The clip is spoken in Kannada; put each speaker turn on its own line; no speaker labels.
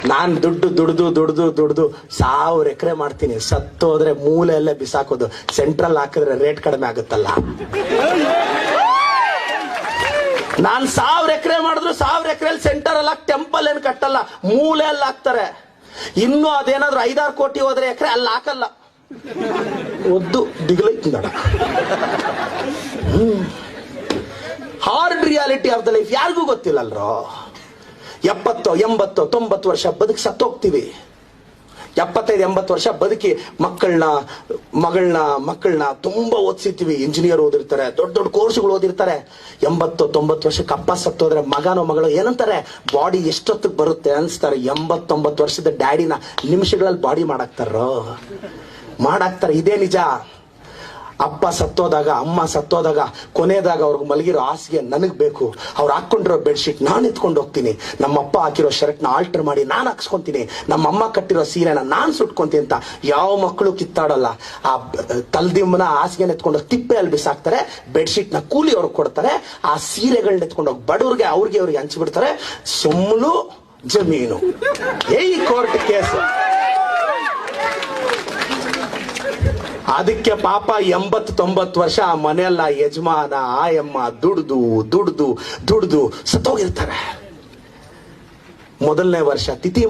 ನಾನ್ ದುಡ್ದು 1000 ಎಕರೆ ಮಾಡ್ತೀನಿ. ಸತ್ತೋದ್ರೆ ಮೂಲೆ ಅಲ್ಲೇ ಬಿಸಾಕೋದು. ಸೆಂಟ್ರಲ್ ಹಾಕಿದ್ರೆ ರೇಟ್ ಕಡಿಮೆ ಆಗುತ್ತಲ್ಲ. ನಾನ್ 1000 ಎಕರೆ ಮಾಡಿದ್ರು 1000 ಎಕರೆಯಲ್ಲಿ ಸೆಂಟರ್ ಅಲ್ಲ, ಟೆಂಪಲ್ ಏನ್ ಕಟ್ಟಲ್ಲ, ಮೂಲೆ ಅಲ್ಲಿ ಹಾಕ್ತಾರೆ. ಇನ್ನು ಅದೇನಾದ್ರು 5-6 ಕೋಟಿ ಹೋದ್ರೆ ಎಕರೆ ಅಲ್ಲಿ ಹಾಕಲ್ಲ. ಒದ್ದು ದಿಗಲೈತ್ ನಡ. Hard reality of the life ಯಾರಿಗೂ ಗೊತ್ತಿಲ್ಲಲ್ರೋ. 70, 80, 90 ವರ್ಷ ಬದುಕಿ ಸತ್ತೋಗ್ತೀವಿ. 75-80 ವರ್ಷ ಬದುಕಿ ಮಕ್ಕಳನ್ನ ತುಂಬಾ ಓದಿಸಿರ್ತೀವಿ. ಇಂಜಿನಿಯರ್ ಓದಿರ್ತಾರೆ, ದೊಡ್ಡ ಕೋರ್ಸ್ಗಳು ಓದಿರ್ತಾರೆ. 80-90 ವರ್ಷಕ್ಕೆ ಅಪ್ಪ ಸತ್ತೋದ್ರೆ ಮಗನೋ ಮಗಳು ಏನಂತಾರೆ, ಬಾಡಿ ಎಷ್ಟೊತ್ತಿಗೆ ಬರುತ್ತೆ ಅನ್ಸ್ತಾರೆ. 80-90 ವರ್ಷದ ಡ್ಯಾಡಿನ ನಿಮಿಷಗಳಲ್ಲಿ ಬಾಡಿ ಮಾಡಾಕ್ತಾರೆ. ಇದೇ ನಿಜ. ಅಪ್ಪ ಸತ್ತೋದಾಗ, ಅಮ್ಮ ಸತ್ತೋದಾಗ, ಕೊನೆಯದಾಗ ಅವ್ರಿಗೆ ಮಲಗಿರೋ ಹಾಸಿಗೆ ನನಗ್ ಬೇಕು. ಅವ್ರು ಹಾಕೊಂಡಿರೋ ಬೆಡ್ಶೀಟ್ ನಾನು ಎತ್ಕೊಂಡು ಹೋಗ್ತೀನಿ. ನಮ್ಮಪ್ಪ ಹಾಕಿರೋ ಶರ್ಟ್ನ ಆಲ್ಟರ್ ಮಾಡಿ ನಾನು ಹಾಕ್ಸ್ಕೊಂತೀನಿ. ನಮ್ಮಮ್ಮ ಕಟ್ಟಿರೋ ಸೀರೆನ ನಾನು ಸುಟ್ಕೊಂತೀನಿ ಅಂತ ಯಾವ ಮಕ್ಕಳು ಕಿತ್ತಾಡಲ್ಲ. ಆ ತಲ್ದಿಮ್ಮನ ಹಾಸಿಗೆನ ಎತ್ಕೊಂಡೋಗಿ ತಿಪ್ಪೆಯಲ್ಲಿ ಬಿಸಾಕ್ತಾರೆ. ಬೆಡ್ಶೀಟ್ನ ಕೂಲಿ ಅವ್ರಿಗೆ ಕೊಡ್ತಾರೆ. ಆ ಸೀರೆಗಳನ್ನ ಎತ್ಕೊಂಡೋಗಿ ಬಡವ್ರಿಗೆ ಅವ್ರಿಗೆ ಹಂಚ್ಬಿಡ್ತಾರೆ. ಸುಮ್ಮಲು ಜಮೀನು. ಈ ಕೋರ್ಟ್ ಕೇಸ್. ಅದಕ್ಕೆ ಪಾಪ 80-90 ವರ್ಷ ಆ ಮನೆಯಲ್ಲ ಯಜಮಾನ ಆಯಮ್ಮ ದುಡ್ದು ಸತ್ತೋಗಿರ್ತಾರೆ. ಮೊದಲನೇ ವರ್ಷ ತಿಥಿ